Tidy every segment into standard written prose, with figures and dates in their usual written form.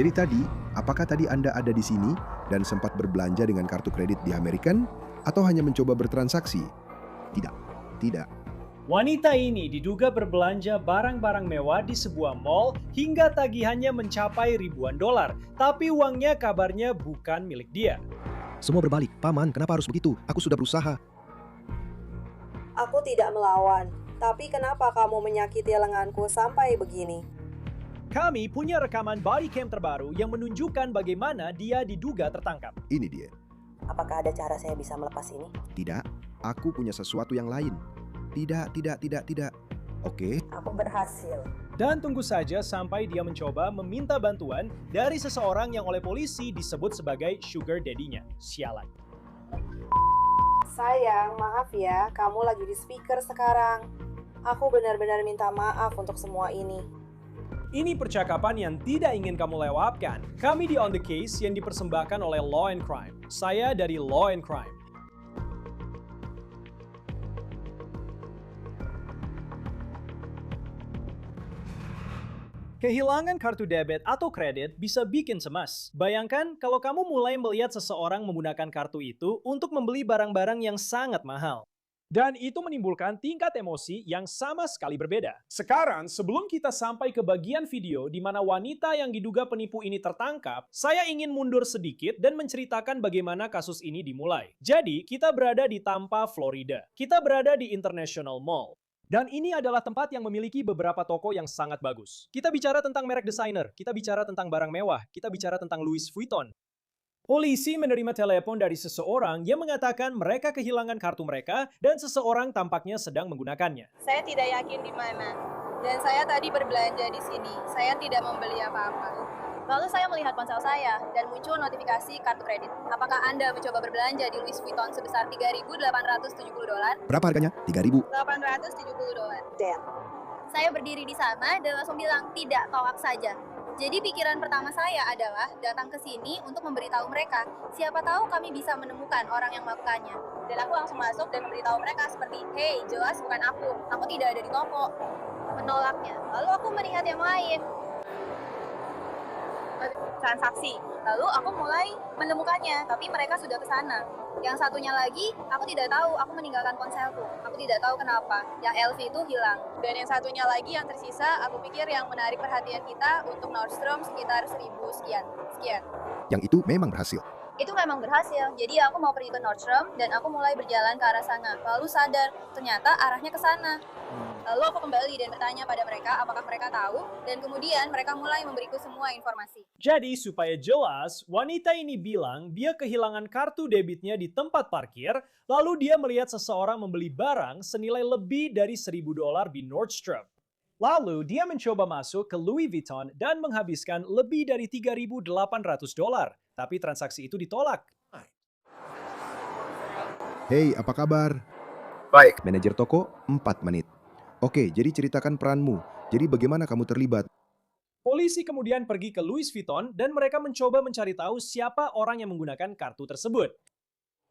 Jadi tadi, apakah tadi Anda ada di sini dan sempat berbelanja dengan kartu kredit di American atau hanya mencoba bertransaksi? Tidak, tidak. Wanita ini diduga berbelanja barang-barang mewah di sebuah mall hingga tagihannya mencapai ribuan dolar, tapi uangnya kabarnya bukan milik dia. Semua berbalik. Paman, kenapa harus begitu? Aku sudah berusaha. Aku tidak melawan, tapi kenapa kamu menyakiti lenganku sampai begini? Kami punya rekaman body cam terbaru yang menunjukkan bagaimana dia diduga tertangkap. Ini dia. Apakah ada cara saya bisa melepas ini? Tidak, aku punya sesuatu yang lain. Tidak. Oke, Aku berhasil. Dan tunggu saja sampai dia mencoba meminta bantuan dari seseorang yang oleh polisi disebut sebagai sugar daddy-nya. Sialan. Sayang, maaf ya, kamu lagi di speaker sekarang. Aku benar-benar minta maaf untuk semua ini. Ini percakapan yang tidak ingin kamu lewatkan. Kami di On The Case yang dipersembahkan oleh Law and Crime. Saya dari Law and Crime. Kehilangan kartu debit atau kredit bisa bikin cemas. Bayangkan kalau kamu mulai melihat seseorang menggunakan kartu itu untuk membeli barang-barang yang sangat mahal. Dan itu menimbulkan tingkat emosi yang sama sekali berbeda. Sekarang, sebelum kita sampai ke bagian video di mana wanita yang diduga penipu ini tertangkap, saya ingin mundur sedikit dan menceritakan bagaimana kasus ini dimulai. Jadi, kita berada di Tampa, Florida. Kita berada di International Mall. Dan ini adalah tempat yang memiliki beberapa toko yang sangat bagus. Kita bicara tentang merek desainer, kita bicara tentang barang mewah, kita bicara tentang Louis Vuitton. Polisi menerima telepon dari seseorang yang mengatakan mereka kehilangan kartu mereka dan seseorang tampaknya sedang menggunakannya. Saya tidak yakin di mana. Dan saya tadi berbelanja di sini. Saya tidak membeli apa-apa. Lalu saya melihat ponsel saya dan muncul notifikasi kartu kredit. Apakah Anda mencoba berbelanja di Louis Vuitton sebesar $3.870? berapa harganya? 3.000. $870. Dan Saya berdiri di sana dan langsung bilang tidak, tolak saja. Jadi pikiran pertama saya adalah datang ke sini untuk memberitahu mereka. Siapa tahu kami bisa menemukan orang yang melakukannya. Dan aku langsung masuk dan memberitahu mereka seperti, "Hey, jelas bukan aku. Aku tidak ada di toko." Menolaknya. Lalu aku melihat yang lain. Transaksi. Lalu aku mulai menemukannya, tapi mereka sudah ke sana. Yang satunya lagi, aku tidak tahu, aku meninggalkan ponselku. Aku tidak tahu kenapa. Yang LV itu hilang. Dan yang satunya lagi yang tersisa, aku pikir yang menarik perhatian kita untuk Nordstrom sekitar 1.000 sekian. Yang itu memang berhasil. Itu memang berhasil. Jadi aku mau pergi ke Nordstrom dan aku mulai berjalan ke arah sana. Lalu sadar, ternyata arahnya ke sana. Lalu aku kembali dan bertanya pada mereka apakah mereka tahu, dan kemudian mereka mulai memberiku semua informasi. Jadi supaya jelas, wanita ini bilang dia kehilangan kartu debitnya di tempat parkir, lalu dia melihat seseorang membeli barang senilai lebih dari $1.000 di Nordstrom. Lalu dia mencoba masuk ke Louis Vuitton dan menghabiskan lebih dari $3.800, tapi transaksi itu ditolak. Hei, apa kabar? Baik, Manajer toko, 4 menit. Oke, jadi ceritakan peranmu. Jadi bagaimana kamu terlibat? Polisi kemudian pergi ke Louis Vuitton dan mereka mencoba mencari tahu siapa orang yang menggunakan kartu tersebut.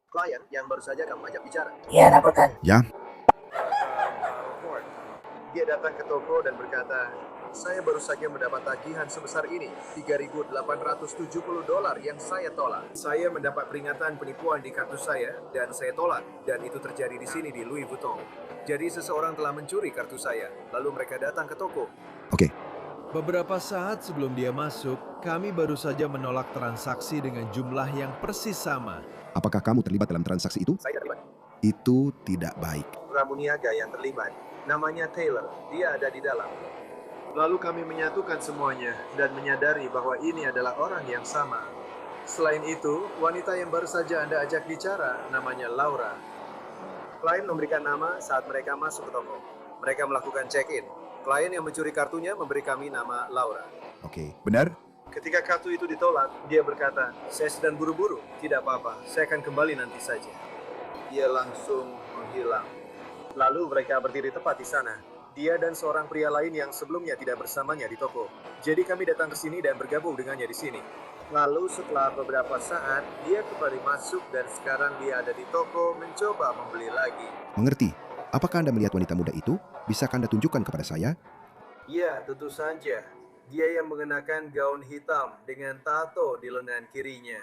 klien yang baru saja kamu ajak bicara. ya laporkan. Ya, Ford. Dia datang ke toko dan berkata, saya baru saja mendapat tagihan sebesar ini, $3.870 yang saya tolak. Saya mendapat peringatan penipuan di kartu saya dan saya tolak. Dan itu terjadi di sini di Louis Vuitton. Jadi seseorang telah mencuri kartu saya, lalu mereka datang ke toko. oke. Beberapa saat sebelum dia masuk, kami baru saja menolak transaksi dengan jumlah yang persis sama. Apakah kamu terlibat dalam transaksi itu? Saya terlibat. Itu tidak baik. Pramuniaga yang terlibat. Namanya Taylor, dia ada di dalam. Lalu kami menyatukan semuanya dan menyadari bahwa ini adalah orang yang sama. Selain itu, wanita yang baru saja Anda ajak bicara namanya Laura. Klien memberikan nama saat mereka masuk ke toko. Mereka melakukan check-in. Klien yang mencuri kartunya memberi kami nama Laura. Oke, benar? Ketika kartu itu ditolak, dia berkata, saya sedang buru-buru. Tidak apa-apa, saya akan kembali nanti saja. Dia langsung menghilang. Lalu mereka berdiri tepat di sana. Dia dan seorang pria lain yang sebelumnya tidak bersamanya di toko. Jadi kami datang ke sini dan bergabung dengannya di sini. Lalu setelah beberapa saat, dia kembali masuk dan sekarang dia ada di toko mencoba membeli lagi. Mengerti. Apakah Anda melihat wanita muda itu? Bisakah Anda tunjukkan kepada saya? Ya, tentu saja. Dia yang mengenakan gaun hitam dengan tato di lengan kirinya.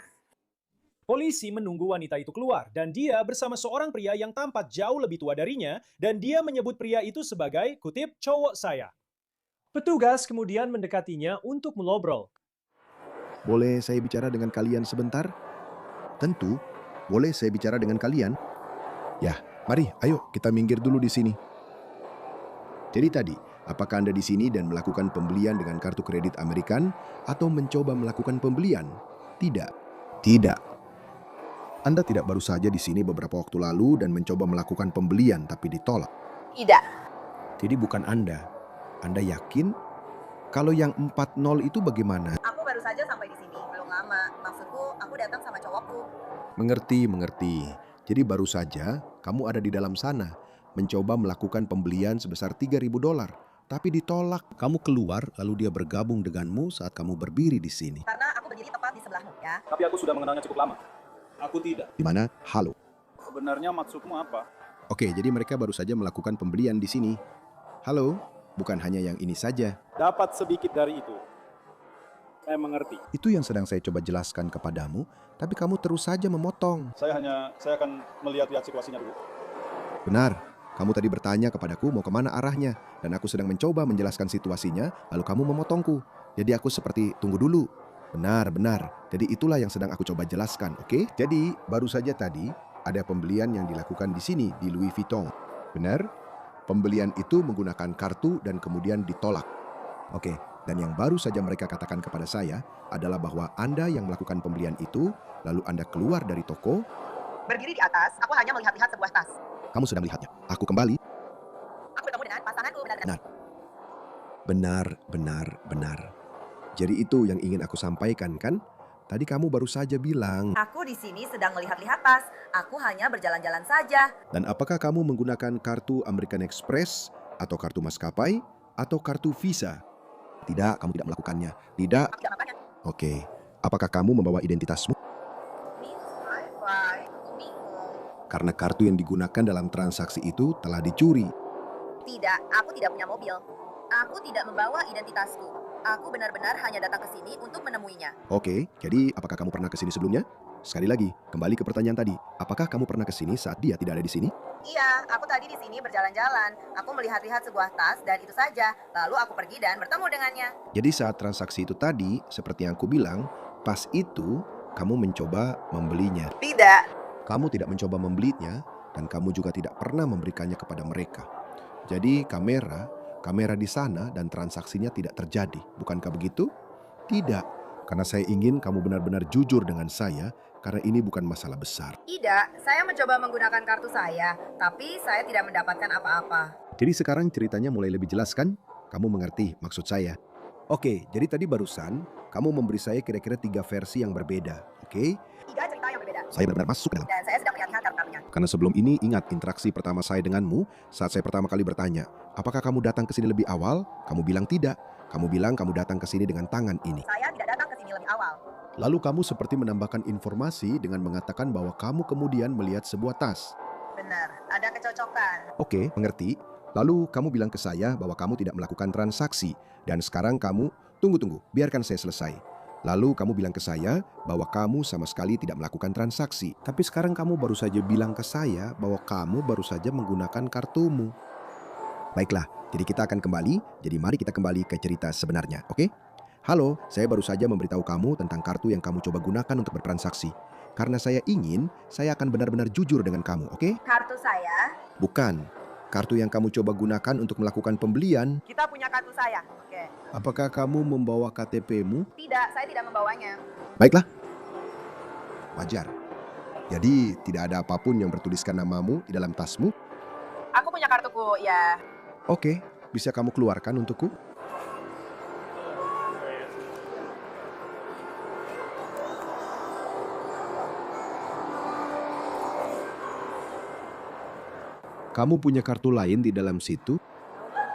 Polisi menunggu wanita itu keluar, dan dia bersama seorang pria yang tampak jauh lebih tua darinya, dan dia menyebut pria itu sebagai, kutip, cowok saya. Petugas kemudian mendekatinya untuk mengobrol. Boleh saya bicara dengan kalian sebentar? Tentu, boleh saya bicara dengan kalian? Ya, mari, ayo kita minggir dulu di sini. Jadi tadi, apakah Anda di sini dan melakukan pembelian dengan kartu kredit Amerikan atau mencoba melakukan pembelian? Tidak. Tidak. Anda tidak baru saja di sini beberapa waktu lalu dan mencoba melakukan pembelian tapi ditolak. Tidak. Jadi bukan Anda. Anda yakin? Kalau yang 40 itu bagaimana? Aku baru saja sampai di sini, belum lama. Maksudku, aku datang sama cowokku. Mengerti. Jadi baru saja kamu ada di dalam sana, mencoba melakukan pembelian sebesar $3.000, tapi ditolak. Kamu keluar, lalu dia bergabung denganmu saat kamu berdiri di sini. Karena aku berdiri tepat di sebelahmu, ya. Tapi aku sudah mengenalnya cukup lama. Aku tidak. Di mana? Halo. Sebenarnya maksudmu apa? Oke, jadi mereka baru saja melakukan pembelian di sini. Halo, bukan hanya yang ini saja. Dapat sedikit dari itu. Saya mengerti. Itu yang sedang saya coba jelaskan kepadamu, tapi kamu terus saja memotong. Saya akan melihat situasinya dulu. Benar, kamu tadi bertanya kepadaku mau kemana arahnya, dan aku sedang mencoba menjelaskan situasinya, lalu kamu memotongku. Jadi aku seperti, tunggu dulu. Benar. Jadi itulah yang sedang aku coba jelaskan, oke? Jadi baru saja tadi ada pembelian yang dilakukan di sini, di Louis Vuitton. Benar? Pembelian itu menggunakan kartu dan kemudian ditolak. Oke, dan yang baru saja mereka katakan kepada saya adalah bahwa Anda yang melakukan pembelian itu, lalu Anda keluar dari toko. Berdiri di atas, aku hanya melihat-lihat sebuah tas. Kamu sedang melihatnya. Aku kembali. Aku bertemu dengan pasanganku Benar. Jadi itu yang ingin aku sampaikan, kan? Tadi kamu baru saja bilang. Aku di sini sedang melihat-lihat tas. Aku hanya berjalan-jalan saja. Dan apakah kamu menggunakan kartu American Express atau kartu maskapai atau kartu Visa? Tidak, kamu tidak melakukannya. Tidak. Aku tidak melakukannya. Oke. Apakah kamu membawa identitasmu? Karena kartu yang digunakan dalam transaksi itu telah dicuri. Tidak, aku tidak punya mobil. Aku tidak membawa identitasku. Aku benar-benar hanya datang ke sini untuk menemuinya. Oke, jadi apakah kamu pernah ke sini sebelumnya? Sekali lagi, kembali ke pertanyaan tadi. Apakah kamu pernah ke sini saat dia tidak ada di sini? Iya, aku tadi di sini berjalan-jalan. Aku melihat-lihat sebuah tas dan itu saja. Lalu aku pergi dan bertemu dengannya. Jadi saat transaksi itu tadi, seperti yang aku bilang, pas itu kamu mencoba membelinya. Tidak. Kamu tidak mencoba membelinya dan kamu juga tidak pernah memberikannya kepada mereka. Jadi kamera di sana dan transaksinya tidak terjadi. Bukankah begitu? Tidak. Karena saya ingin kamu benar-benar jujur dengan saya karena ini bukan masalah besar. Tidak, saya mencoba menggunakan kartu saya, tapi saya tidak mendapatkan apa-apa. Jadi sekarang ceritanya mulai lebih jelas kan? Kamu mengerti maksud saya? Oke, jadi tadi barusan kamu memberi saya kira-kira 3 versi yang berbeda. Oke? 3 cerita yang berbeda. Saya benar-benar masuk dalam. Dan saya sedang melihat-lihat kartu-kartunya. Karena sebelum ini ingat interaksi pertama saya denganmu saat saya pertama kali bertanya, apakah kamu datang ke sini lebih awal? Kamu bilang tidak. Kamu bilang kamu datang ke sini dengan tangan ini. Saya tidak datang ke sini lebih awal. Lalu kamu seperti menambahkan informasi dengan mengatakan bahwa kamu kemudian melihat sebuah tas. Benar, ada kecocokan. Oke, mengerti. Lalu kamu bilang ke saya bahwa kamu tidak melakukan transaksi. Dan sekarang kamu, tunggu, biarkan saya selesai. Lalu kamu bilang ke saya bahwa kamu sama sekali tidak melakukan transaksi. Tapi sekarang kamu baru saja bilang ke saya bahwa kamu baru saja menggunakan kartumu. Baiklah, jadi kita akan kembali. Jadi mari kita kembali ke cerita sebenarnya, oke? Halo, saya baru saja memberitahu kamu tentang kartu yang kamu coba gunakan untuk bertransaksi. Karena saya akan benar-benar jujur dengan kamu, oke? Kartu saya. Bukan, kartu yang kamu coba gunakan untuk melakukan pembelian. Kita punya kartu saya. Oke. Apakah kamu membawa KTP-mu? Tidak, saya tidak membawanya. Baiklah. Wajar. Jadi tidak ada apapun yang bertuliskan namamu di dalam tasmu? Aku punya kartuku, ya. Oke, bisa kamu keluarkan untukku? Kamu punya kartu lain di dalam situ?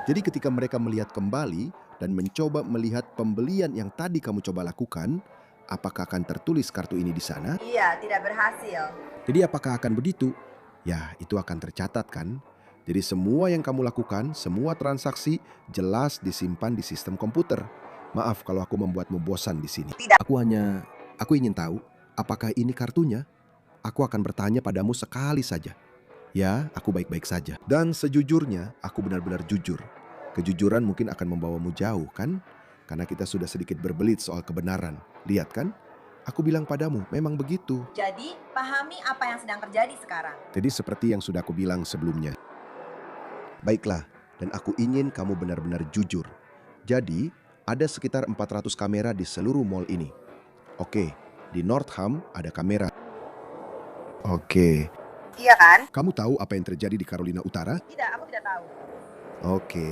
Jadi ketika mereka melihat kembali dan mencoba melihat pembelian yang tadi kamu coba lakukan, apakah akan tertulis kartu ini di sana? Iya, tidak berhasil. Jadi apakah akan begitu? Ya, itu akan tercatat kan? Jadi semua yang kamu lakukan, semua transaksi jelas disimpan di sistem komputer. Maaf kalau aku membuatmu bosan di sini. Tidak. Aku ingin tahu, apakah ini kartunya? Aku akan bertanya padamu sekali saja. Ya, aku baik-baik saja. Dan sejujurnya, aku benar-benar jujur. Kejujuran mungkin akan membawamu jauh, kan? Karena kita sudah sedikit berbelit soal kebenaran. Lihat kan? Aku bilang padamu, memang begitu. Jadi, pahami apa yang sedang terjadi sekarang. Jadi seperti yang sudah aku bilang sebelumnya. Baiklah, dan aku ingin kamu benar-benar jujur. Jadi, ada sekitar 400 kamera di seluruh mall ini. Oke, di Northam ada kamera. Oke, Iya kan? kamu tahu apa yang terjadi di Carolina Utara? Tidak, aku tidak tahu. Oke,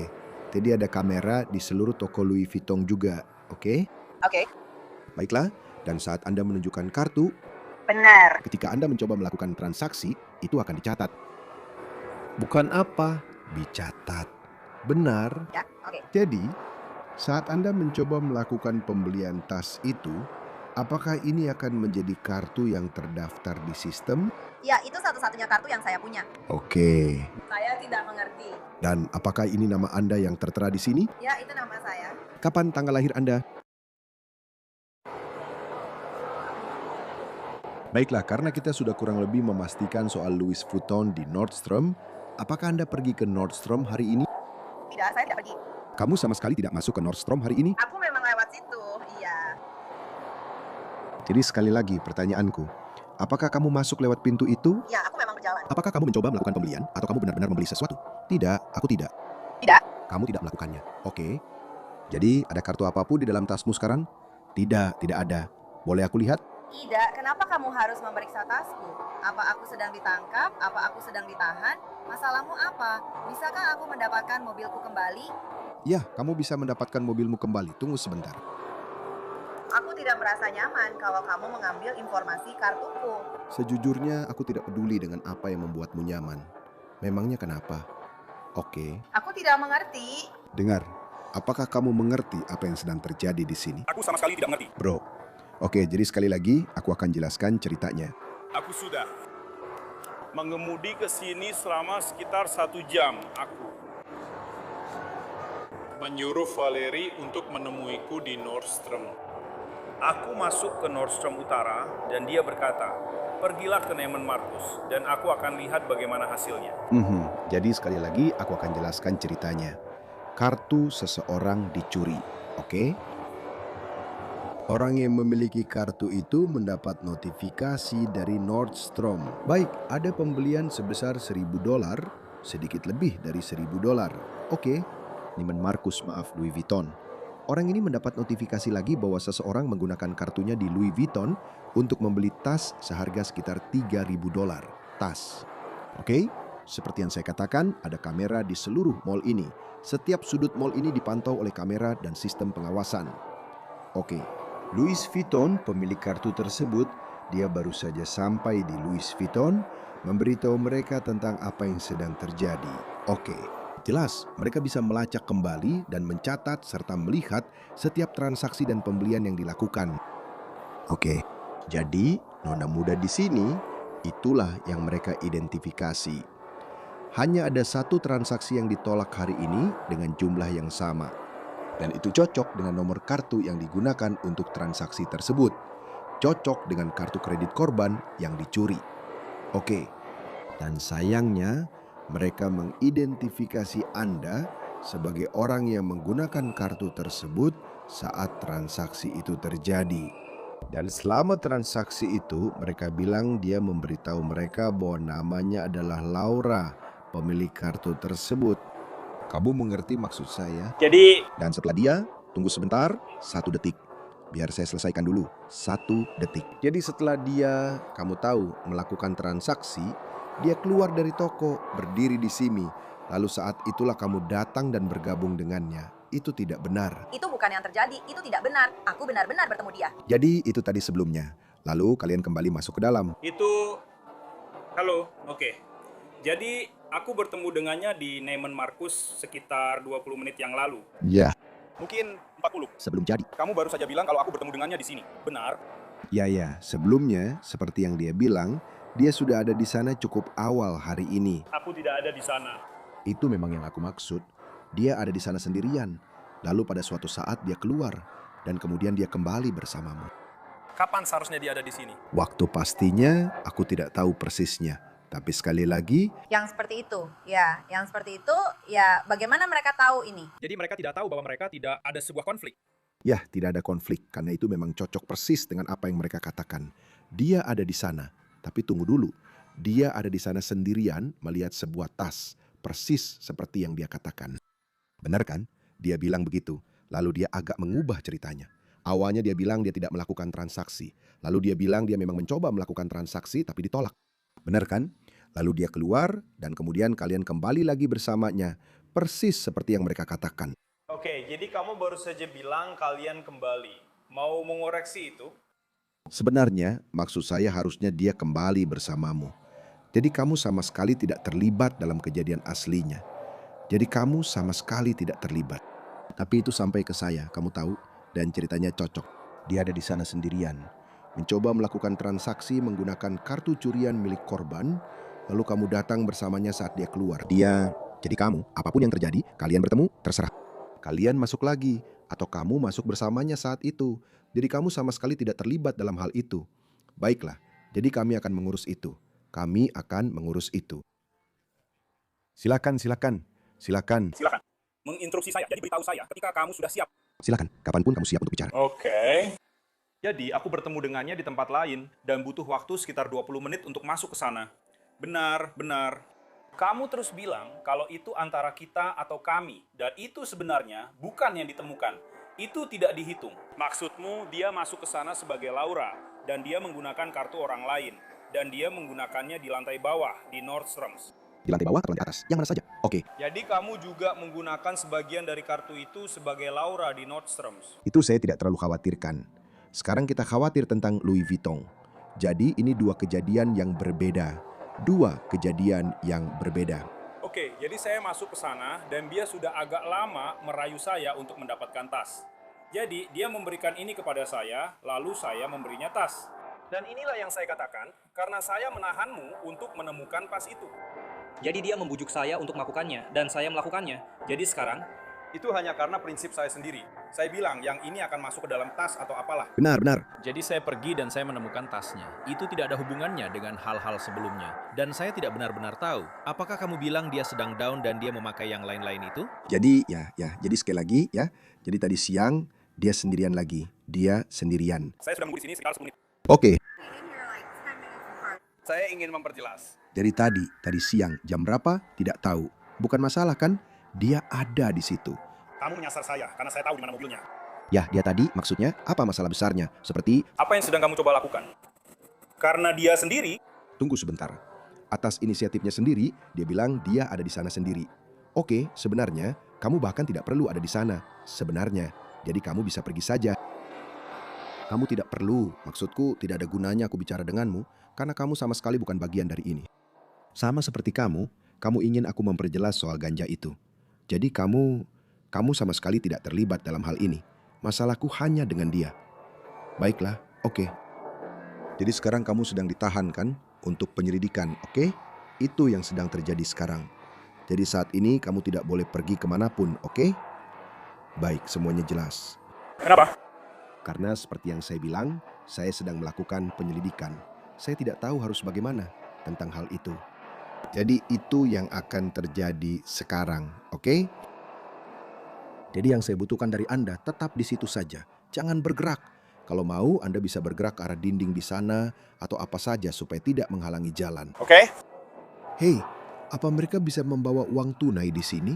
jadi ada kamera di seluruh toko Louis Vuitton juga. Oke, Oke. baiklah. Dan saat Anda menunjukkan kartu, Benar. ketika Anda mencoba melakukan transaksi, itu akan dicatat. Bukan apa? Dicatat. Benar. Ya, oke. Jadi, saat Anda mencoba melakukan pembelian tas itu, apakah ini akan menjadi kartu yang terdaftar di sistem? Ya, itu satu-satunya kartu yang saya punya. Oke. Saya tidak mengerti. Dan apakah ini nama Anda yang tertera di sini? Ya, itu nama saya. Kapan tanggal lahir Anda? Baiklah, karena kita sudah kurang lebih memastikan soal Louis Vuitton di Nordstrom, apakah Anda pergi ke Nordstrom hari ini? Tidak, saya tidak pergi. Kamu sama sekali tidak masuk ke Nordstrom hari ini? Aku memang lewat situ, iya. Jadi sekali lagi pertanyaanku, apakah kamu masuk lewat pintu itu? Ya, aku memang berjalan. Apakah kamu mencoba melakukan pembelian atau kamu benar-benar membeli sesuatu? Tidak, aku tidak. Tidak. Kamu tidak melakukannya. Oke. Jadi ada kartu apapun di dalam tasmu sekarang? Tidak, tidak ada. Boleh aku lihat? Tidak, kenapa kamu harus memeriksa tasku? Apa aku sedang ditangkap? Apa aku sedang ditahan? Masalahmu apa? Bisakah aku mendapatkan mobilku kembali? Ya, kamu bisa mendapatkan mobilmu kembali. Tunggu sebentar. Aku tidak merasa nyaman kalau kamu mengambil informasi kartuku. Sejujurnya aku tidak peduli dengan apa yang membuatmu nyaman. Memangnya kenapa? Oke. Aku tidak mengerti. Dengar, apakah kamu mengerti apa yang sedang terjadi di sini? Aku sama sekali tidak mengerti. Bro. Oke, jadi sekali lagi aku akan jelaskan ceritanya. Aku sudah mengemudi ke sini selama sekitar 1 jam. Aku menyuruh Valeri untuk menemuiku di Nordstrom. Aku masuk ke Nordstrom Utara dan dia berkata, pergilah ke Neiman Marcus dan aku akan lihat bagaimana hasilnya. Jadi sekali lagi aku akan jelaskan ceritanya. Kartu seseorang dicuri, oke? Orang yang memiliki kartu itu mendapat notifikasi dari Nordstrom. Baik, ada pembelian sebesar $1.000, sedikit lebih dari $1.000. Oke, Neiman Marcus, Louis Vuitton. Orang ini mendapat notifikasi lagi bahwa seseorang menggunakan kartunya di Louis Vuitton untuk membeli tas seharga sekitar $3.000. Tas. Oke, seperti yang saya katakan, ada kamera di seluruh mall ini. Setiap sudut mall ini dipantau oleh kamera dan sistem pengawasan. Oke, Louis Vuitton, pemilik kartu tersebut, dia baru saja sampai di Louis Vuitton, memberitahu mereka tentang apa yang sedang terjadi. Oke, jelas mereka bisa melacak kembali dan mencatat serta melihat setiap transaksi dan pembelian yang dilakukan. Oke, jadi nona muda di sini, itulah yang mereka identifikasi. Hanya ada satu transaksi yang ditolak hari ini dengan jumlah yang sama. Dan itu cocok dengan nomor kartu yang digunakan untuk transaksi tersebut. Cocok dengan kartu kredit korban yang dicuri. Oke, dan sayangnya mereka mengidentifikasi Anda sebagai orang yang menggunakan kartu tersebut saat transaksi itu terjadi. Dan selama transaksi itu mereka bilang dia memberitahu mereka bahwa namanya adalah Laura, pemilik kartu tersebut. Kamu mengerti maksud saya? Jadi, Dan setelah dia, tunggu sebentar, 1 detik. Biar saya selesaikan dulu, 1 detik. Jadi setelah dia, kamu tahu, melakukan transaksi, dia keluar dari toko, berdiri di sini. Lalu saat itulah kamu datang dan bergabung dengannya. Itu tidak benar. Itu bukan yang terjadi, itu tidak benar. Aku benar-benar bertemu dia. Jadi itu tadi sebelumnya. Lalu kalian kembali masuk ke dalam. Itu, halo, oke. Jadi, aku bertemu dengannya di Neiman Marcus sekitar 20 menit yang lalu. Ya, Mungkin 40. sebelum jadi. Kamu baru saja bilang kalau aku bertemu dengannya di sini. Benar? Ya, sebelumnya, seperti yang dia bilang, dia sudah ada di sana cukup awal hari ini. Aku tidak ada di sana. Itu memang yang aku maksud. Dia ada di sana sendirian. Lalu pada suatu saat dia keluar, dan kemudian dia kembali bersamamu. Kapan seharusnya dia ada di sini? Waktu pastinya aku tidak tahu persisnya. Tapi sekali lagi, Yang seperti itu, ya, yang seperti itu, ya, bagaimana mereka tahu ini? Jadi mereka tidak tahu bahwa mereka tidak ada sebuah konflik. ya tidak ada konflik karena itu memang cocok persis dengan apa yang mereka katakan. Dia ada di sana, tapi tunggu dulu. Dia ada di sana sendirian melihat sebuah tas, persis seperti yang dia katakan. Benar kan? Dia bilang begitu. Lalu dia agak mengubah ceritanya. Awalnya dia bilang dia tidak melakukan transaksi. Lalu dia bilang dia memang mencoba melakukan transaksi tapi ditolak. Benar kan? Lalu dia keluar dan kemudian kalian kembali lagi bersamanya. Persis seperti yang mereka katakan. Oke, jadi kamu baru saja bilang kalian kembali. Mau mengoreksi itu? Sebenarnya maksud saya harusnya dia kembali bersamamu. Jadi kamu sama sekali tidak terlibat dalam kejadian aslinya. Jadi kamu sama sekali tidak terlibat. Tapi itu sampai ke saya, kamu tahu. Dan ceritanya cocok. Dia ada di sana sendirian. Mencoba melakukan transaksi menggunakan kartu curian milik korban. Lalu kamu datang bersamanya saat dia keluar. Jadi kamu, apapun yang terjadi, kalian bertemu, terserah. Kalian masuk lagi, atau kamu masuk bersamanya saat itu. Jadi kamu sama sekali tidak terlibat dalam hal itu. Baiklah, jadi kami akan mengurus itu. Kami akan mengurus itu. Silakan. Silakan. Menginstruksi saya, jadi beritahu saya ketika kamu sudah siap. Silakan, kapanpun kamu siap untuk bicara. Oke. Jadi, aku bertemu dengannya di tempat lain dan butuh waktu sekitar 20 menit untuk masuk ke sana. Benar. Kamu terus bilang kalau itu antara kita atau kami, dan itu sebenarnya bukan yang ditemukan. Itu tidak dihitung. Maksudmu, dia masuk ke sana sebagai Laura, dan dia menggunakan kartu orang lain, dan dia menggunakannya di lantai bawah, di Nordstrom's. Di lantai bawah atau lantai atas? Yang mana saja? Oke, Jadi kamu juga menggunakan sebagian dari kartu itu sebagai Laura di Nordstrom's. itu saya tidak terlalu khawatirkan. Sekarang kita khawatir tentang Louis Vuitton. Jadi ini dua kejadian yang berbeda. Oke, jadi saya masuk ke sana dan dia sudah agak lama merayu saya untuk mendapatkan tas. Jadi dia memberikan ini kepada saya, lalu saya memberinya tas. Dan inilah yang saya katakan, karena saya menahanmu untuk menemukan tas itu. Jadi dia membujuk saya untuk melakukannya, dan saya melakukannya. Jadi sekarang, Itu hanya karena prinsip saya sendiri. Saya bilang yang ini akan masuk ke dalam tas atau apalah. Benar. Jadi saya pergi dan saya menemukan tasnya. Itu tidak ada hubungannya dengan hal-hal sebelumnya. Dan saya tidak benar-benar tahu, apakah kamu bilang dia sedang down dan dia memakai yang lain-lain itu? Jadi jadi sekali lagi ya. Jadi tadi siang dia sendirian lagi. Dia sendirian. Saya sudah menunggu di sini sekitar 10 menit. Oke, Saya ingin memperjelas. dari tadi siang jam berapa? Tidak tahu. Bukan masalah kan? Dia ada di situ. Kamu menyasar saya karena saya tahu di mana mobilnya. Ya, dia tadi maksudnya apa masalah besarnya? Seperti, Apa yang sedang kamu coba lakukan? Karena dia sendiri, tunggu sebentar. Atas inisiatifnya sendiri, dia bilang dia ada di sana sendiri. Oke, sebenarnya kamu bahkan tidak perlu ada di sana. Sebenarnya, jadi kamu bisa pergi saja. Kamu tidak perlu, maksudku tidak ada gunanya aku bicara denganmu, karena kamu sama sekali bukan bagian dari ini. Sama seperti kamu ingin aku memperjelas soal ganja itu. Jadi kamu sama sekali tidak terlibat dalam hal ini. Masalahku hanya dengan dia. Baiklah, oke. Jadi sekarang kamu sedang ditahan kan untuk penyelidikan, oke? Itu yang sedang terjadi sekarang. Jadi saat ini kamu tidak boleh pergi kemanapun, oke? Baik, semuanya jelas. kenapa? Karena seperti yang saya bilang, saya sedang melakukan penyelidikan. Saya tidak tahu harus bagaimana tentang hal itu. Jadi itu yang akan terjadi sekarang, oke? Jadi yang saya butuhkan dari Anda tetap di situ saja. Jangan bergerak. Kalau mau, Anda bisa bergerak ke arah dinding di sana atau apa saja supaya tidak menghalangi jalan. Oke? Hei, apa mereka bisa membawa uang tunai di sini?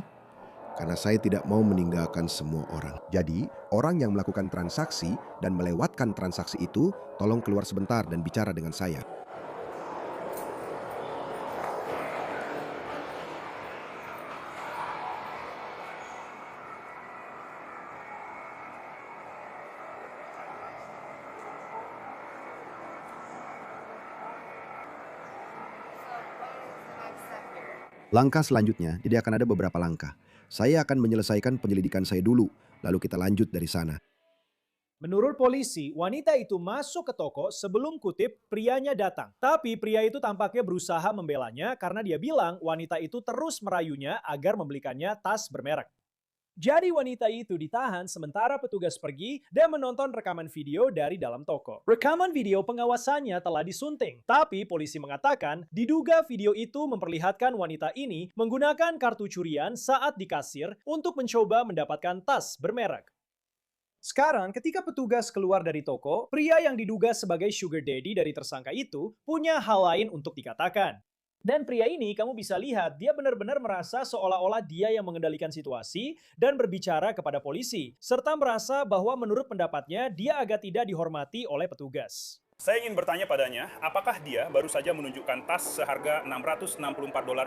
Karena saya tidak mau meninggalkan semua orang. Jadi, orang yang melakukan transaksi dan melewatkan transaksi itu, tolong keluar sebentar dan bicara dengan saya. Langkah selanjutnya, jadi akan ada beberapa langkah. Saya akan menyelesaikan penyelidikan saya dulu, lalu kita lanjut dari sana. Menurut polisi, wanita itu masuk ke toko sebelum kutip prianya datang. Tapi pria itu tampaknya berusaha membelanya karena dia bilang wanita itu terus merayunya agar membelikannya tas bermerek. Jadi wanita itu ditahan sementara petugas pergi dan menonton rekaman video dari dalam toko. Rekaman video pengawasannya telah disunting, tapi polisi mengatakan diduga video itu memperlihatkan wanita ini menggunakan kartu curian saat di kasir untuk mencoba mendapatkan tas bermerek. Sekarang, ketika petugas keluar dari toko, pria yang diduga sebagai sugar daddy dari tersangka itu punya hal lain untuk dikatakan. Dan pria ini kamu bisa lihat, dia benar-benar merasa seolah-olah dia yang mengendalikan situasi dan berbicara kepada polisi, serta merasa bahwa menurut pendapatnya dia agak tidak dihormati oleh petugas. Saya ingin bertanya padanya, apakah dia baru saja menunjukkan tas seharga $664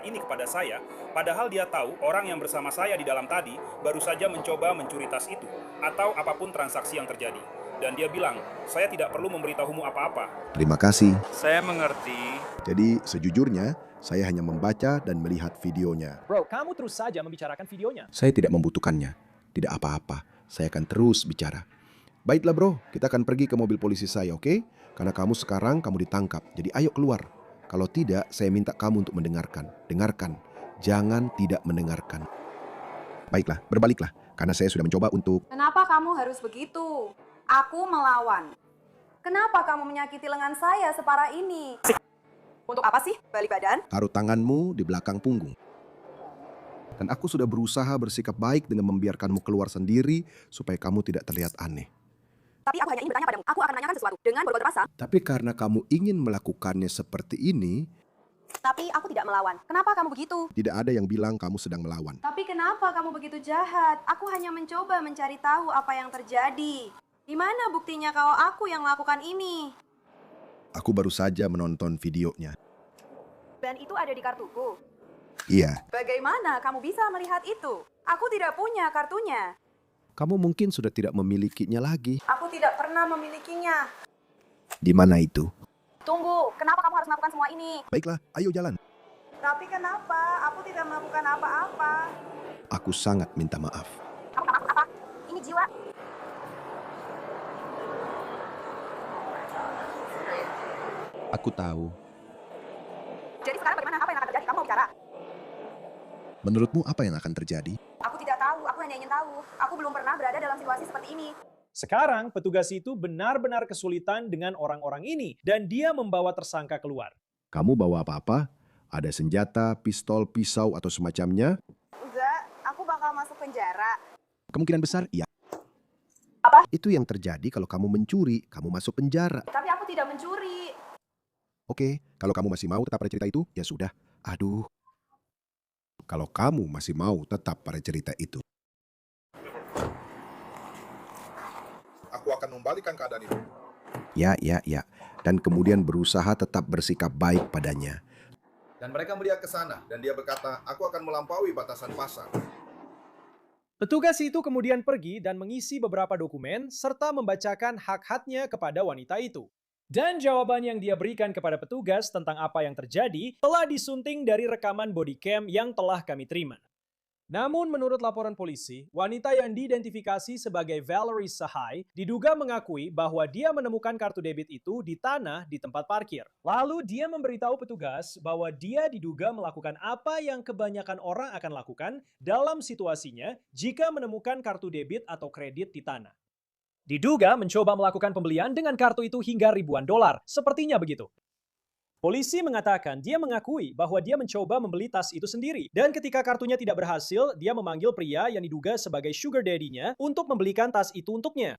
ini kepada saya, padahal dia tahu orang yang bersama saya di dalam tadi baru saja mencoba mencuri tas itu, atau apapun transaksi yang terjadi. Dan dia bilang, saya tidak perlu memberitahumu apa-apa. Terima kasih. Saya mengerti. Jadi sejujurnya, saya hanya membaca dan melihat videonya. Bro, kamu terus saja membicarakan videonya. Saya tidak membutuhkannya. Tidak apa-apa. Saya akan terus bicara. Baiklah bro, kita akan pergi ke mobil polisi saya, oke? Karena kamu ditangkap. Jadi ayo keluar. Kalau tidak, saya minta kamu untuk mendengarkan. Dengarkan. Jangan tidak mendengarkan. Baiklah, berbaliklah. Karena saya sudah mencoba untuk... Kenapa kamu harus begitu? Aku melawan. Kenapa kamu menyakiti lengan saya separah ini? Untuk apa sih balik badan? Taruh tanganmu di belakang punggung. Dan aku sudah berusaha bersikap baik dengan membiarkanmu keluar sendiri supaya kamu tidak terlihat aneh. Tapi aku hanya ingin bertanya padamu. Aku akan menanyakan sesuatu dengan berbagai rasa. Tapi karena kamu ingin melakukannya seperti ini, Tapi aku tidak melawan. Kenapa kamu begitu? tidak ada yang bilang kamu sedang melawan. Tapi kenapa kamu begitu jahat? Aku hanya mencoba mencari tahu apa yang terjadi. Di mana buktinya kalau aku yang melakukan ini? Aku baru saja menonton videonya. Dan itu ada di kartuku. Iya, Bagaimana kamu bisa melihat itu? Aku tidak punya kartunya. kamu mungkin sudah tidak memilikinya lagi. Aku tidak pernah memilikinya. Di mana itu? Tunggu, kenapa kamu harus melakukan semua ini? Baiklah, ayo jalan. Tapi kenapa? Aku tidak melakukan apa-apa. Aku sangat minta maaf. Kamu tak apa? Ini jiwa. Aku tahu. Jadi sekarang bagaimana? Apa yang akan terjadi? Kamu mau bicara? Menurutmu apa yang akan terjadi? Aku tidak tahu. Aku hanya ingin tahu. Aku belum pernah berada dalam situasi seperti ini. Sekarang, petugas itu benar-benar kesulitan dengan orang-orang ini dan dia membawa tersangka keluar. Kamu bawa apa-apa? Ada senjata, pistol, pisau, atau semacamnya? Enggak, aku bakal masuk penjara. Kemungkinan besar, iya. Apa? Itu yang terjadi kalau kamu mencuri, kamu masuk penjara. Tapi aku tidak mencuri. Oke, kalau kamu masih mau tetap pada cerita itu, ya sudah. Aduh. Kalau kamu masih mau tetap pada cerita itu. Aku akan membalikan keadaan itu. Ya. Dan kemudian berusaha tetap bersikap baik padanya. Dan mereka melihat ke sana, dan dia berkata, aku akan melampaui batasan pasar. Petugas itu kemudian pergi dan mengisi beberapa dokumen serta membacakan hak-haknya kepada wanita itu. Dan jawaban yang dia berikan kepada petugas tentang apa yang terjadi telah disunting dari rekaman body cam yang telah kami terima. Namun menurut laporan polisi, wanita yang diidentifikasi sebagai Valerie Sahai diduga mengakui bahwa dia menemukan kartu debit itu di tanah di tempat parkir. Lalu dia memberitahu petugas bahwa dia diduga melakukan apa yang kebanyakan orang akan lakukan dalam situasinya jika menemukan kartu debit atau kredit di tanah. Diduga mencoba melakukan pembelian dengan kartu itu hingga ribuan dolar, sepertinya begitu. Polisi mengatakan dia mengakui bahwa dia mencoba membeli tas itu sendiri. Dan ketika kartunya tidak berhasil, dia memanggil pria yang diduga sebagai sugar daddy-nya untuk membelikan tas itu untuknya.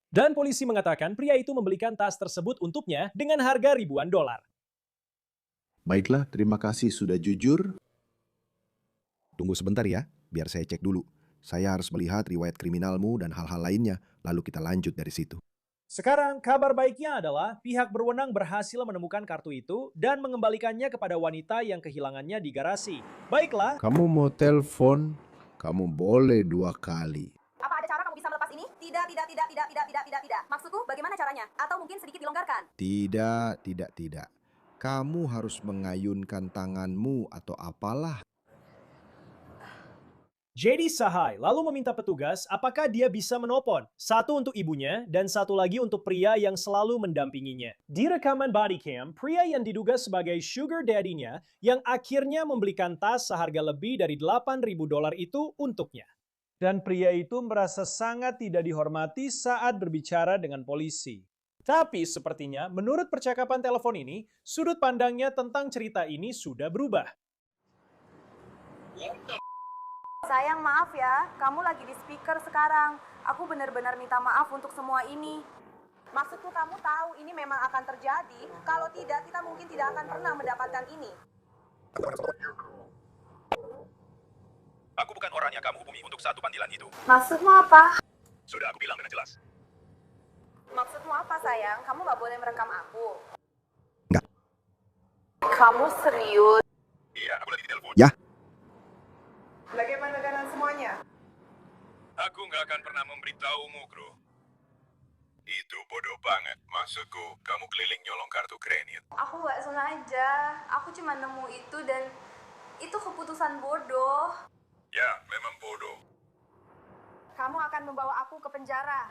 Dan polisi mengatakan pria itu membelikan tas tersebut untuknya dengan harga ribuan dolar. Baiklah, terima kasih sudah jujur. Tunggu sebentar ya, biar saya cek dulu. Saya harus melihat riwayat kriminalmu dan hal-hal lainnya, lalu kita lanjut dari situ. Sekarang, kabar baiknya adalah pihak berwenang berhasil menemukan kartu itu dan mengembalikannya kepada wanita yang kehilangannya di garasi. Baiklah, Kamu mau telepon, kamu boleh 2 kali. Apa ada cara kamu bisa melepas ini? Tidak. Maksudku, bagaimana caranya? Atau mungkin sedikit dilonggarkan? Tidak. Kamu harus mengayunkan tanganmu atau apalah. JD Sahai lalu meminta petugas apakah dia bisa menelpon, satu untuk ibunya dan satu lagi untuk pria yang selalu mendampinginya. Di rekaman body cam, pria yang diduga sebagai sugar daddy-nya yang akhirnya membelikan tas seharga lebih dari $8.000 itu untuknya. Dan pria itu merasa sangat tidak dihormati saat berbicara dengan polisi. Tapi sepertinya menurut percakapan telepon ini, sudut pandangnya tentang cerita ini sudah berubah. Sayang, maaf ya, kamu lagi di speaker sekarang. Aku benar-benar minta maaf untuk semua ini. Maksudku kamu tahu ini memang akan terjadi. Kalau tidak, kita mungkin tidak akan pernah mendapatkan ini. Aku bukan orang yang kamu hubungi untuk satu panggilan itu. Maksudmu apa? Sudah aku bilang dengan jelas. Maksudmu apa, sayang? Kamu nggak boleh merekam aku. Nggak. Kamu serius? Iya, aku lagi di telepon. Ya. Bagaimana dengan semuanya? Aku nggak akan pernah memberitahumu, Kro. Itu bodoh banget. Maksudku, kamu keliling nyolong kartu kredit. Aku nggak sengaja. Aku cuma nemu itu dan itu keputusan bodoh. Ya, memang bodoh. Kamu akan membawa aku ke penjara.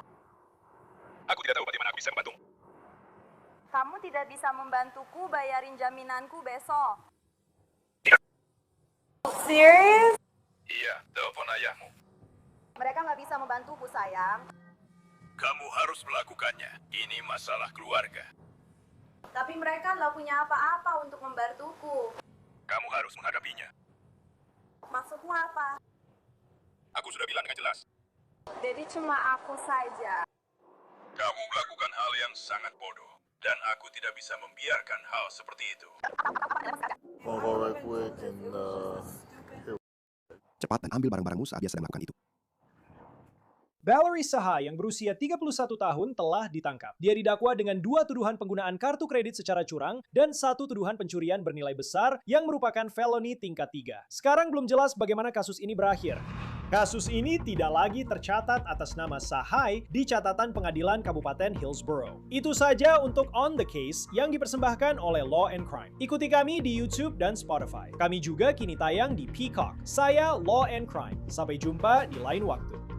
Aku tidak tahu bagaimana aku bisa membantu. Kamu tidak bisa membantuku bayarin jaminanku besok. Serius? Iya, telepon ayahmu. Mereka nggak bisa membantuku, sayang. Kamu harus melakukannya. Ini masalah keluarga. Tapi mereka nggak punya apa-apa untuk membantuku. Kamu harus menghadapinya. Maksudmu apa? Aku sudah bilang dengan jelas. Jadi cuma aku saja. Kamu melakukan hal yang sangat bodoh. Dan aku tidak bisa membiarkan hal seperti itu. Cepat dan ambil barang-barangmu saat dia sedang melakukan itu. Valerie Saha yang berusia 31 tahun telah ditangkap. Dia didakwa dengan 2 tuduhan penggunaan kartu kredit secara curang dan 1 tuduhan pencurian bernilai besar yang merupakan felony tingkat 3. Sekarang belum jelas bagaimana kasus ini berakhir. Kasus ini tidak lagi tercatat atas nama Sahai di catatan pengadilan Kabupaten Hillsborough. Itu saja untuk On The Case yang dipersembahkan oleh Law and Crime. Ikuti kami di YouTube dan Spotify. Kami juga kini tayang di Peacock. Saya Law and Crime. Sampai jumpa di lain waktu.